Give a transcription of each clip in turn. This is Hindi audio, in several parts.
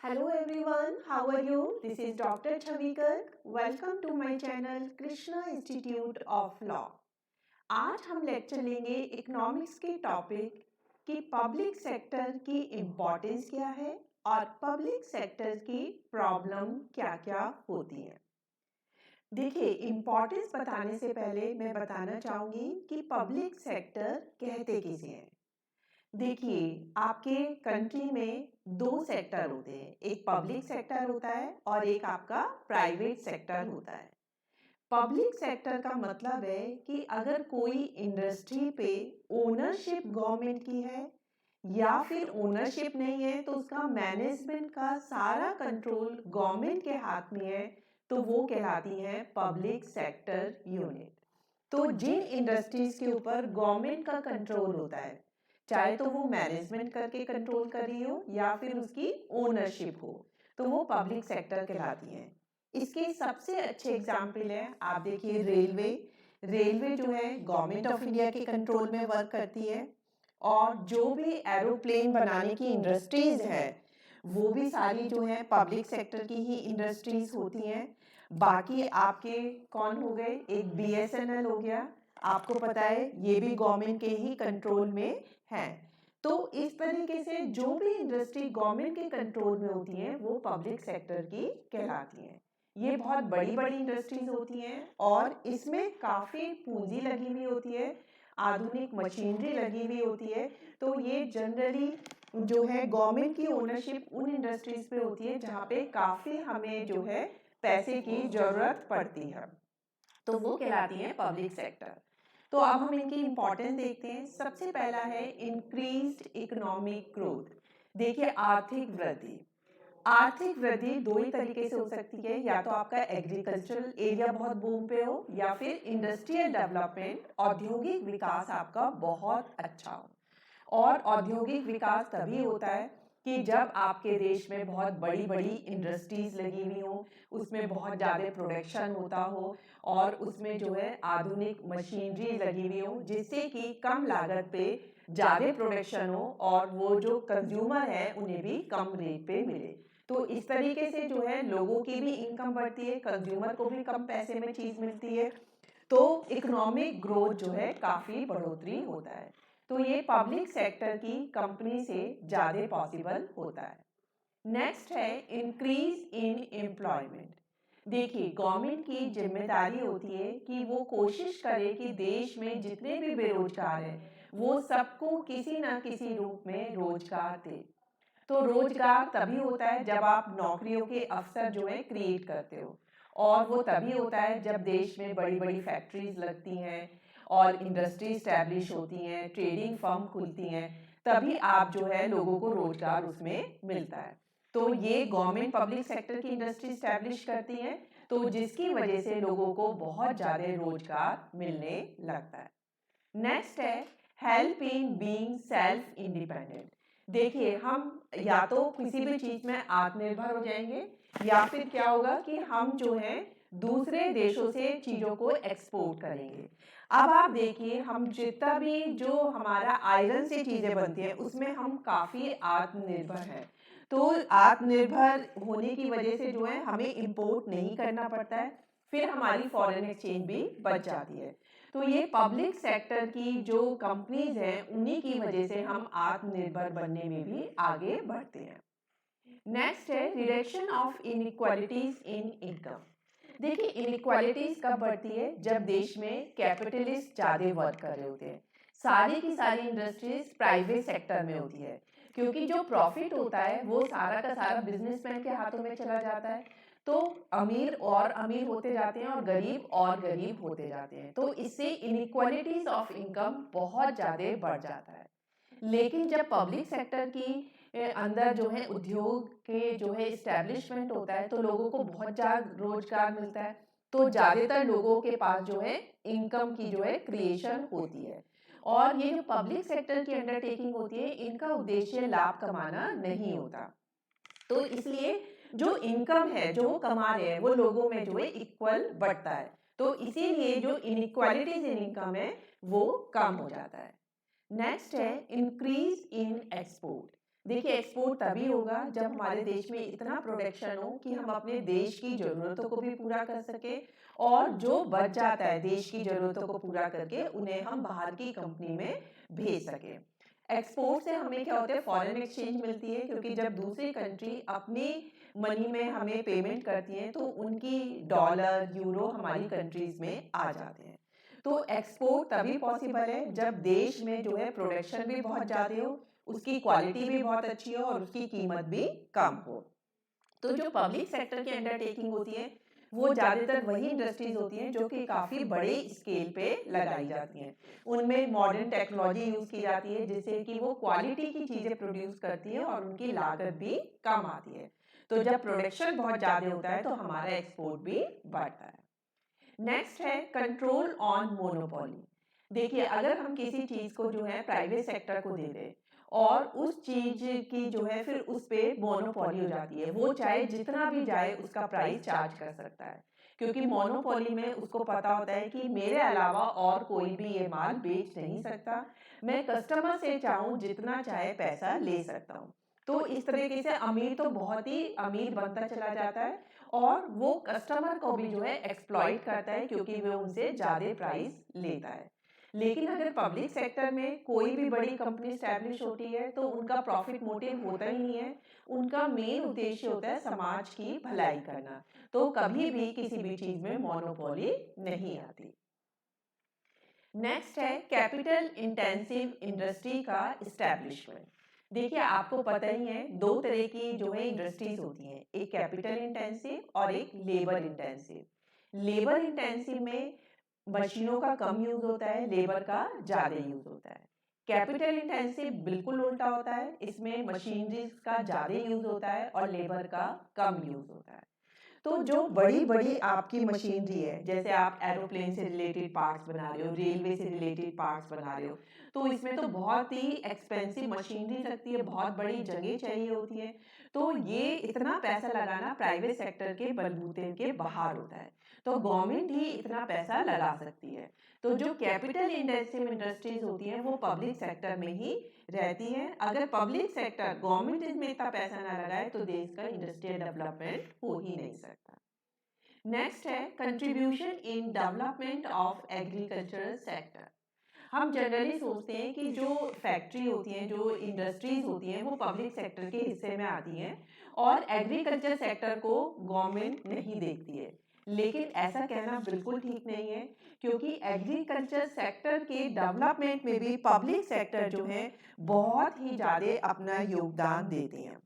Hello everyone, how are you? This is Dr. Chavikar. Welcome to my channel Krishna Institute of Law. आज हम लेक्चर लेंगे इकोनॉमिक्स के टॉपिक कि पब्लिक सेक्टर की इम्पोर्टेंस क्या है और पब्लिक सेक्टर की प्रॉब्लम क्या-क्या होती है। देखिए, इम्पोर्टेंस बताने से पहले मैं बताना चाहूँगी कि पब्लिक सेक्टर कहते किसे हैं। देखिए, आपके कंट्री में दो सेक्टर होते हैं, एक पब्लिक सेक्टर होता है और एक आपका प्राइवेट सेक्टर होता है। पब्लिक सेक्टर का मतलब है कि अगर कोई इंडस्ट्री पे ओनरशिप गवर्नमेंट की है या फिर ओनरशिप नहीं है तो उसका मैनेजमेंट का सारा कंट्रोल गवर्नमेंट के हाथ में है, तो वो कहलाती हैं पब्लिक सेक्टर यूनिट। तो जिन इंडस्ट्रीज के ऊपर गवर्नमेंट का कंट्रोल होता है, चाहे तो वो मैनेजमेंट करके कंट्रोल कर रही हो या फिर उसकी ओनरशिप हो, तो वो पब्लिक सेक्टर कहलाती हैं। इसके सबसे अच्छे एग्जाम्पल है, आप देखिए रेलवे। रेलवे जो है गवर्नमेंट ऑफ इंडिया के कंट्रोल में वर्क करती है और जो भी एरोप्लेन बनाने की इंडस्ट्रीज है वो भी सारी जो है पब्लिक सेक्टर की ही इंडस्ट्रीज होती हैं। बाकी आपके कौन हो गए, एक बीएसएनएल हो गया, आपको पता है ये भी गवर्नमेंट के ही कंट्रोल में है। तो इस तरीके से जो भी इंडस्ट्री गवर्नमेंट के कंट्रोल में होती हैं वो पब्लिक सेक्टर की कहलाती हैं। ये बहुत बड़ी बड़ी इंडस्ट्रीज होती हैं और इसमें काफ़ी पूंजी लगी हुई होती है, आधुनिक मशीनरी लगी हुई होती है। तो ये जनरली जो है गवर्नमेंट की ओनरशिप उन इंडस्ट्रीज पे होती है जहाँ पे काफ़ी हमें जो है पैसे की ज़रूरत पड़ती है, तो वो कहलाती हैं पब्लिक सेक्टर। तो अब हम इनकी इम्पोर्टेंस देखते हैं। सबसे पहला है इंक्रीज्ड इकोनॉमिक ग्रोथ। देखिए, आर्थिक वृद्धि। आर्थिक वृद्धि दो ही तरीके से हो सकती है, या तो आपका एग्रीकल्चरल एरिया बहुत बूम पे हो या फिर इंडस्ट्रियल डेवलपमेंट, औद्योगिक विकास आपका बहुत अच्छा हो। और औद्योगिक विकास तभी होता है कि जब आपके देश में बहुत बड़ी बड़ी इंडस्ट्रीज लगी हुई हो, उसमें बहुत ज़्यादा प्रोडक्शन होता हो और उसमें जो है आधुनिक मशीनरी लगी हुई हो, जिससे कि कम लागत पे ज़्यादा प्रोडक्शन हो और वो जो कंज्यूमर है उन्हें भी कम रेट पे मिले। तो इस तरीके से जो है लोगों की भी इनकम बढ़ती है, कंज्यूमर को भी कम पैसे में चीज़ मिलती है, तो इकोनॉमिक ग्रोथ जो है काफ़ी बढ़ोतरी होता है। तो ये पब्लिक सेक्टर की कंपनी से ज़्यादा पॉसिबल होता है। नेक्स्ट है इंक्रीज इन एम्प्लॉयमेंट। देखिए, गवर्नमेंट की जिम्मेदारी होती है कि वो कोशिश करे कि देश में जितने भी बेरोजगार हैं वो सबको किसी ना किसी रूप में रोजगार दे। तो रोजगार तभी होता है जब आप नौकरियों के अवसर जो है क्रिएट करते हो, और वो तभी होता है जब देश में बड़ी बड़ी फैक्ट्रीज लगती हैं और इंडस्ट्री स्टैब्लिश होती हैं, ट्रेडिंग फर्म खुलती हैं, तभी आप जो है लोगों को रोजगार उसमें मिलता है। तो ये गवर्नमेंट पब्लिक सेक्टर की इंडस्ट्री स्टैब्लिश करती हैं, तो जिसकी वजह से लोगों को बहुत ज़्यादा रोजगार मिलने लगता है। नेक्स्ट है help in being self independent. देखिए, हम या तो किसी भी चीज़ में आत्मनिर्भर हो जाएंगे या फिर क्या होगा कि हम जो है दूसरे देशों से चीज़ों को एक्सपोर्ट करेंगे। अब आप देखिए, हम जितना भी जो हमारा आयरन से चीज़ें बनती हैं उसमें हम काफ़ी आत्मनिर्भर हैं। तो आत्मनिर्भर होने की वजह से जो है हमें इंपोर्ट नहीं करना पड़ता है, फिर हमारी फॉरेन एक्सचेंज भी बच जाती है। तो ये पब्लिक सेक्टर की जो कंपनीज हैं उन्हीं की वजह से हम आत्मनिर्भर बनने में भी आगे बढ़ते हैं। नेक्स्ट है reduction of inequalities in income. देखिए, इनइक्वालिटीज कब बढ़ती है, जब देश में कैपिटलिस्ट ज़्यादा वर्क कर रहे होते हैं। सारी की सारी इंडस्ट्रीज प्राइवेट सेक्टर में होती है, क्योंकि जो प्रॉफिट होता है वो सारा का सारा बिजनेसमैन के हाथों में चला जाता है। तो अमीर और अमीर होते जाते हैं और गरीब और गरीब होते जाते हैं, तो इससे इनइक्वालिटीज ऑफ इनकम बहुत ज़्यादा बढ़ जाता है। लेकिन जब पब्लिक सेक्टर की अंदर जो है उद्योग के जो है इस्टेब्लिशमेंट होता है, तो लोगों को बहुत ज़्यादा रोजगार मिलता है, तो ज़्यादातर लोगों के पास जो है इनकम की जो है क्रिएशन होती है। और ये जो पब्लिक सेक्टर की अंडरटेकिंग होती है, इनका उद्देश्य लाभ कमाना नहीं होता, तो इसलिए जो इनकम है जो वो कमा रहे हैं वो लोगों में जो है इक्वल बढ़ता है, तो इसीलिए जो इनइक्वालिटीज इन इनकम है वो कम हो जाता है। नेक्स्ट है इंक्रीज इन एक्सपोर्ट। देखिए, एक्सपोर्ट तभी होगा जब हमारे देश में इतना प्रोडक्शन हो कि हम अपने देश की ज़रूरतों को भी पूरा कर सकें, और जो बच जाता है देश की ज़रूरतों को पूरा करके उन्हें हम बाहर की कंपनी में भेज सकें। एक्सपोर्ट से हमें क्या होता है, फॉरेन एक्सचेंज मिलती है, क्योंकि जब दूसरी कंट्री अपनी मनी में हमें पेमेंट करती है तो उनकी डॉलर, यूरो हमारी कंट्रीज़ में आ जाते हैं। तो एक्सपोर्ट तभी पॉसिबल है जब देश में जो है प्रोडक्शन भी बहुत ज़्यादा हो, उसकी क्वालिटी भी बहुत अच्छी हो और उसकी कीमत भी कम हो। तो जो पब्लिक सेक्टर की अंडरटेकिंग होती है, वो ज़्यादातर वही इंडस्ट्रीज होती हैं जो कि काफ़ी बड़े स्केल पे लगाई जाती हैं। उनमें मॉडर्न टेक्नोलॉजी यूज़ की जाती है जिससे कि वो क्वालिटी की चीज़ें प्रोड्यूस करती है और उनकी लागत भी कम आती है। तो जब प्रोडक्शन बहुत ज़्यादा होता है तो हमारा एक्सपोर्ट भी बढ़ता है। नेक्स्ट है कंट्रोल ऑन मोनोपोली। देखिए, अगर हम किसी चीज़ को जो है प्राइवेट सेक्टर को दे दें और उस चीज़ की जो है फिर उस पे मोनोपोली हो जाती है, वो चाहे जितना भी जाए उसका प्राइस चार्ज कर सकता है, क्योंकि मोनोपोली में उसको पता होता है कि मेरे अलावा और कोई भी ये माल बेच नहीं सकता, मैं कस्टमर से चाहूँ जितना चाहे पैसा ले सकता हूँ। तो इस तरीके से अमीर तो बहुत ही अमीर बनता चला जाता है और वो कस्टमर को भी जो है एक्सप्लॉइट करता है, क्योंकि वो उनसे ज़्यादा प्राइस लेता है। लेकिन अगर पब्लिक सेक्टर में कोई भी बड़ी कंपनी स्टैब्लिश होती है तो उनका प्रॉफिट मोटिव होता ही नहीं है, उनका मेन उद्देश्य होता है समाज की भलाई करना। तो कभी भी किसी भी चीज़ में मोनोपोली नहीं आती। नेक्स्ट है कैपिटल इंटेंसिव इंडस्ट्री का इस्टेब्लिशमेंट। देखिए, आपको पता ही है दो तरह की जो है इंडस्ट्रीज होती हैं, एक कैपिटल इंटेंसिव और एक लेबर इंटेंसिव। लेबर इंटेंसिव में मशीनों का कम यूज होता है, लेबर का ज़्यादा यूज होता है। कैपिटल इंटेंसिव बिल्कुल उल्टा होता है, इसमें मशीनरीज का ज़्यादा यूज होता है और लेबर का कम यूज होता है। तो जो बड़ी-बड़ी आपकी मशीनरी है, जैसे आप एरोप्लेन से रिलेटेड पार्ट्स बना रहे हो, रेलवे से रिलेटेड पार्ट्स बना रहे हो, तो इसमें तो बहुत ही एक्सपेंसिव मशीनरी लगती है, बहुत बड़ी जगह चाहिए होती है। तो ये इतना पैसा लगाना प्राइवेट सेक्टर के बलबूते के बाहर होता है। तो गवर्नमेंट ही इतना पैसा लगा सकती है। तो जो कैपिटल इंटेंसिव इंडस्ट्रीज होती हैं, वो पब्लिक सेक्टर में ही रहती हैं। अगर पब्लिक सेक्टर गवर्नमेंट इसमें इतना पैसा ना लगाए तो देश का इंडस्ट्रियल डेवलपमेंट हो ही नहीं सकता। नेक्स्ट है contribution in development of agricultural sector. हम जनरली सोचते हैं कि जो फैक्ट्री होती हैं, जो इंडस्ट्रीज होती हैं, वो पब्लिक सेक्टर के हिस्से में आती हैं और एग्रीकल्चर सेक्टर को गवर्नमेंट नहीं देखती है। लेकिन ऐसा कहना बिल्कुल ठीक नहीं है, क्योंकि एग्रीकल्चर सेक्टर के डेवलपमेंट में भी पब्लिक सेक्टर जो है बहुत ही ज़्यादा अपना योगदान देते हैं।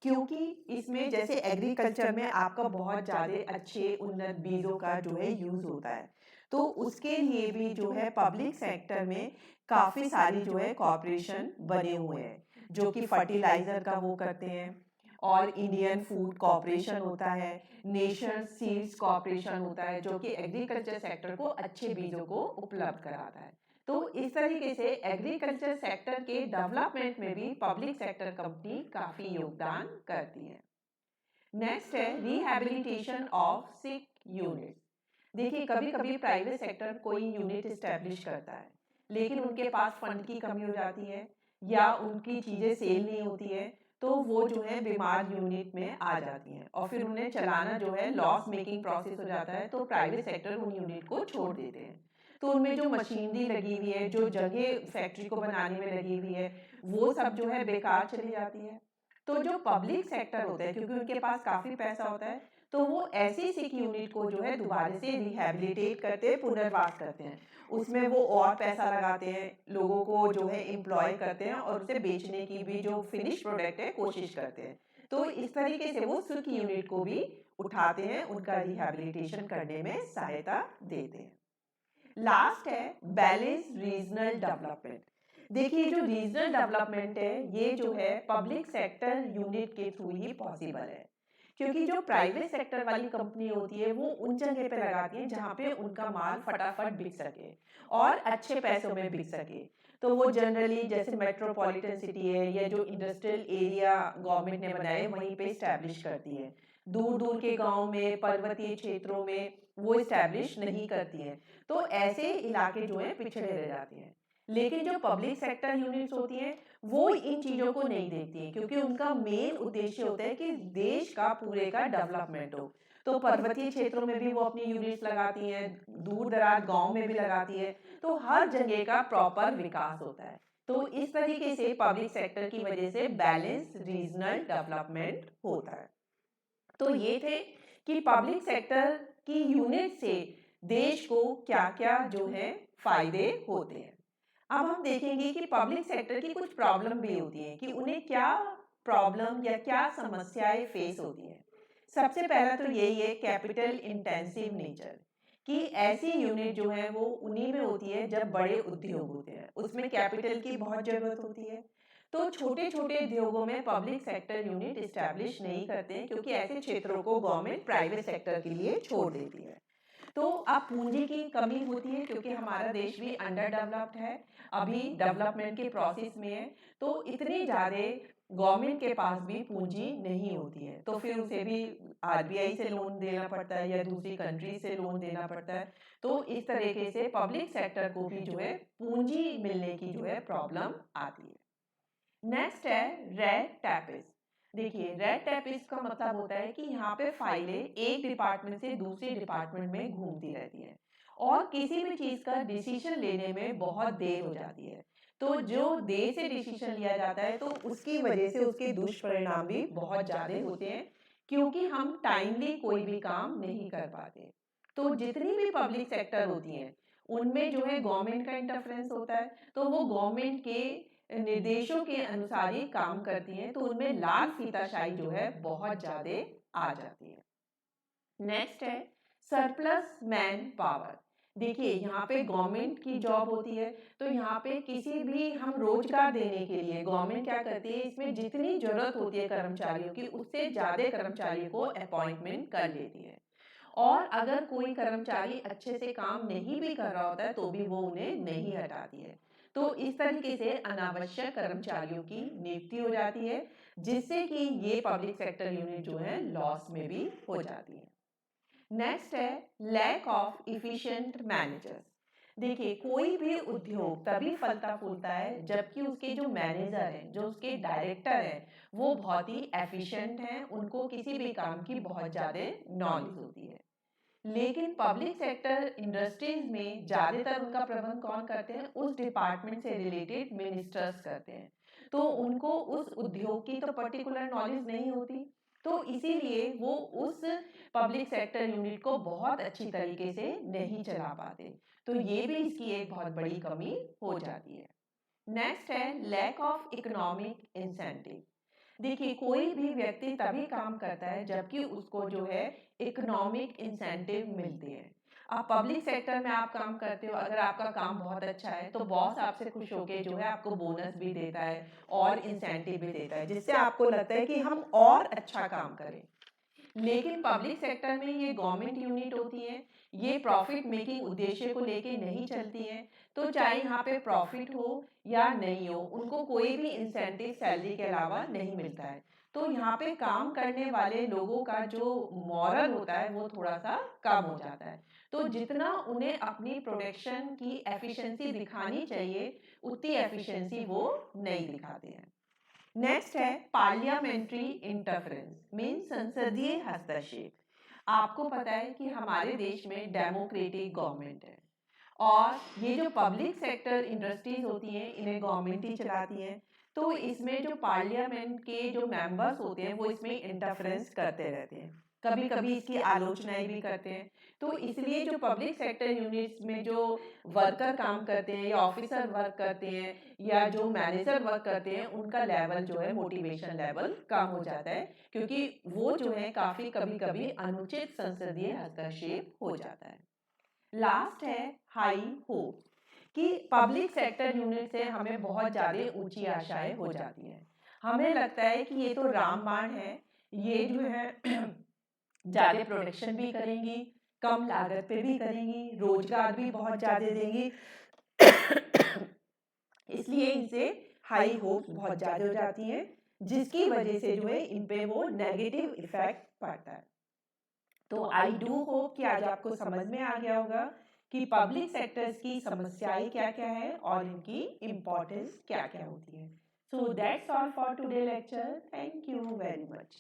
क्योंकि इसमें जैसे एग्रीकल्चर में आपका बहुत ज़्यादा अच्छे उन्नत बीजों का जो है यूज़ होता है, तो उसके लिए भी जो है पब्लिक सेक्टर में काफ़ी सारी जो है कॉर्पोरेशन बने हुए हैं, जो कि फर्टिलाइज़र का वो करते हैं। और इंडियन फूड कॉर्पोरेशन होता है, नेशन सीड्स कॉर्पोरेशन होता है, जो कि एग्रीकल्चर सेक्टर को अच्छे बीजों को उपलब्ध कराता है। तो इस तरीके से एग्रीकल्चर सेक्टर के डेवलपमेंट में भी पब्लिक सेक्टर कंपनी काफ़ी योगदान करती है। नेक्स्ट है रिहैबिलिटेशन ऑफ सिक यूनिट्स। देखिए, कभी कभी प्राइवेट सेक्टर कोई यूनिट इस्टेब्लिश करता है, लेकिन उनके पास फंड की कमी हो जाती है या उनकी चीज़ें सेल नहीं होती है, तो वो जो है बीमार यूनिट में आ जाती हैं और फिर उन्हें चलाना जो है लॉस मेकिंग प्रोसेस हो जाता है, तो प्राइवेट सेक्टर उन यूनिट को छोड़ देते हैं। तो उनमें जो मशीनरी लगी हुई है, जो जगह फैक्ट्री को बनाने में लगी हुई है, वो सब जो है बेकार चली जाती है। तो जो पब्लिक सेक्टर होता है, क्योंकि उनके पास काफ़ी पैसा होता है, तो वो ऐसी सिक यूनिट को जो है दोबारा से रिहैबिलिटेट करते हैं, पुनर्वास करते हैं। उसमें वो और पैसा लगाते हैं, लोगों को जो है एम्प्लॉय करते हैं और उसे बेचने की भी जो फिनिश प्रोडक्ट है कोशिश करते हैं। तो इस तरीके से वो सिक यूनिट को भी उठाते हैं, उनका रिहैबिलिटेशन करने में सहायता देते हैं। लास्ट है बैलेंस रीजनल डेवलपमेंट। देखिए, जो रीजनल डेवलपमेंट है, ये जो है पब्लिक सेक्टर यूनिट के थ्रू ही पॉसिबल है, क्योंकि जो प्राइवेट सेक्टर वाली कंपनी होती है वो उन जगह पे लगाती है जहाँ पे उनका माल फटाफट बिक सके और अच्छे पैसों में बिक सके। तो वो जनरली जैसे मेट्रोपॉलिटन सिटी है या जो इंडस्ट्रियल एरिया गवर्नमेंट ने बनाए वहीं पे इस्टेब्लिश करती है। दूर दूर के गांव में, पर्वतीय क्षेत्रों में वो इस्टेब्लिश नहीं करती हैं। तो ऐसे इलाके जो हैं पिछड़े रह जाते हैं। लेकिन जो पब्लिक सेक्टर यूनिट्स होती हैं वो इन चीज़ों को नहीं देखती हैं, क्योंकि उनका मेन उद्देश्य होता है कि देश का पूरे का डेवलपमेंट हो। तो पर्वतीय क्षेत्रों में भी वो अपनी यूनिट्स लगाती हैं, दूर दराज गांव में भी लगाती है, तो हर जगह का प्रॉपर विकास होता है। तो इस तरीके से पब्लिक सेक्टर की वजह से बैलेंस रीजनल डेवलपमेंट होता है। तो ये थे कि पब्लिक सेक्टर की यूनिट से देश को क्या-क्या जो है फायदे होते हैं। अब हम देखेंगे कि पब्लिक सेक्टर की कुछ प्रॉब्लम भी होती हैं कि उन्हें क्या प्रॉब्लम या क्या समस्याएं फेस होती हैं। सबसे पहला तो यही है कैपिटल इंटेंसिव नेचर, कि ऐसी यूनिट जो है वो उन्हीं में होती है जब बड़े उद्योग होते हैं, उसमें कैपिटल की बहुत ज़रूरत होती है। तो छोटे छोटे उद्योगों में पब्लिक सेक्टर यूनिट इस्टेब्लिश नहीं करते हैं, क्योंकि ऐसे क्षेत्रों को गवर्नमेंट प्राइवेट सेक्टर के लिए छोड़ देती है। तो अब पूंजी की कमी होती है, क्योंकि हमारा देश भी अंडर डेवलप्ड है, अभी डेवलपमेंट के प्रोसेस में है। तो इतने ज़्यादा गवर्नमेंट के पास भी पूंजी नहीं होती है, तो फिर उसे भी आरबीआई से लोन देना पड़ता है या दूसरी कंट्री से लोन देना पड़ता है। तो इस तरीके से पब्लिक सेक्टर को भी जो है पूंजी मिलने की जो है प्रॉब्लम आती है। नेक्स्ट है रेड टैपिस। देखिए, रेड टैपिस का मतलब होता है कि यहाँ पे फाइलें एक डिपार्टमेंट से दूसरे डिपार्टमेंट में घूमती रहती हैं और किसी भी चीज़ का डिसीजन लेने में बहुत देर हो जाती है। तो जो देर से डिसीजन लिया जाता है, तो उसकी वजह से उसके दुष्परिणाम भी बहुत ज़्यादा होते हैं, क्योंकि हम टाइमली कोई भी काम नहीं कर पाते। तो जितनी भी पब्लिक सेक्टर होती हैं, उनमें जो है गवर्नमेंट का इंटरफेरेंस होता है, तो वो गवर्नमेंट के निर्देशों के अनुसार ही काम करती हैं, तो उनमें लाल फीताशाही जो है बहुत ज़्यादा आ जाती है। नेक्स्ट है सरप्लस मैन पावर। देखिए, यहाँ पे गवर्नमेंट की जॉब होती है, तो यहाँ पे किसी भी हम रोजगार देने के लिए गवर्नमेंट क्या करती है, इसमें जितनी जरूरत होती है कर्मचारियों की, उससे ज़्यादा कर्मचारियों को अपॉइंटमेंट कर लेती है। और अगर कोई कर्मचारी अच्छे से काम नहीं भी कर रहा होता है, तो भी वो उन्हें नहीं हटाती है। तो इस तरीके से अनावश्यक कर्मचारियों की नियुक्ति हो जाती है, जिससे कि ये पब्लिक सेक्टर यूनिट जो है लॉस में भी हो जाती है। नेक्स्ट है लैक ऑफ इफिशिएंट मैनेजर्स। देखिए, कोई भी उद्योग तभी फलता फूलता है जबकि उसके जो मैनेजर हैं, जो उसके डायरेक्टर हैं, वो बहुत ही एफिशिएंट हैं, उनको किसी भी काम की बहुत ज़्यादा नॉलेज होती है। लेकिन पब्लिक सेक्टर इंडस्ट्रीज में ज़्यादातर उनका प्रबंध कौन करते हैं, उस डिपार्टमेंट से रिलेटेड मिनिस्टर्स करते हैं। तो उनको उस उद्योग की तो पर्टिकुलर नॉलेज नहीं होती, तो इसीलिए वो उस पब्लिक सेक्टर यूनिट को बहुत अच्छी तरीके से नहीं चला पाते। तो ये भी इसकी एक बहुत बड़ी कमी हो जाती है। नेक्स्ट है लैक ऑफ इकोनॉमिक इंसेंटिव। देखिए, कोई भी व्यक्ति तभी काम करता है जबकि उसको जो है इकोनॉमिक इंसेंटिव मिलते हैं। आप पब्लिक सेक्टर में आप काम करते हो, अगर आपका काम बहुत अच्छा है, तो बॉस आपसे खुश होके जो है आपको बोनस भी देता है और इंसेंटिव भी देता है, जिससे आपको लगता है कि हम और अच्छा काम करें। लेकिन पब्लिक सेक्टर में ये गवर्नमेंट यूनिट होती है, ये प्रॉफिट मेकिंग उद्देश्य को लेके नहीं चलती हैं। तो चाहे यहाँ पे प्रॉफिट हो या नहीं हो, उनको कोई भी इंसेंटिव सैलरी के अलावा नहीं मिलता है। तो यहाँ पे काम करने वाले लोगों का जो मॉरल होता है, वो थोड़ा सा कम हो जाता है। तो जितना उन्हें अपनी प्रोडक्शन की एफिशिएंसी दिखानी चाहिए, उतनी एफिशिएंसी वो नहीं दिखाते हैं। नेक्स्ट है पार्लियामेंट्री इंटरफेरेंस, मीन संसदीय हस्तक्षेप। आपको पता है कि हमारे देश में डेमोक्रेटिक गवर्नमेंट है, और ये जो पब्लिक सेक्टर इंडस्ट्रीज होती हैं, इन्हें गवर्नमेंट ही चलाती है। तो इसमें जो पार्लियामेंट के जो मेंबर्स होते हैं, वो इसमें इंटरफेरेंस करते रहते हैं, कभी कभी इसकी आलोचनाएं भी करते हैं। तो इसलिए जो पब्लिक सेक्टर यूनिट्स में जो वर्कर काम करते हैं या ऑफिसर वर्क करते हैं या जो मैनेजर वर्क करते हैं, उनका लेवल जो है मोटिवेशन लेवल कम हो जाता है, क्योंकि वो जो है काफ़ी कभी कभी अनुचित संसदीय हस्तक्षेप हो जाता है। लास्ट है हाई होप, कि पब्लिक सेक्टर यूनिट से हमें बहुत ज़्यादा ऊंची आशाएं हो जाती हैं। हमें लगता है कि ये तो रामबाण है, ये जो है ज़्यादा प्रोडक्शन भी करेंगी, कम लागत पे भी करेंगी, रोजगार भी बहुत ज़्यादा देंगी, इसलिए इनसे हाई होप बहुत ज़्यादा हो जाती हैं, जिसकी वजह से जो है इन पे वो नेगेटिव इफेक्ट पड़ता है। तो आई डू होप कि आज आपको समझ में आ गया होगा कि पब्लिक सेक्टर्स की समस्याएं क्या क्या है और इनकी इम्पोर्टेंस क्या क्या होती है। So that's all for today lecture. Thank you very much.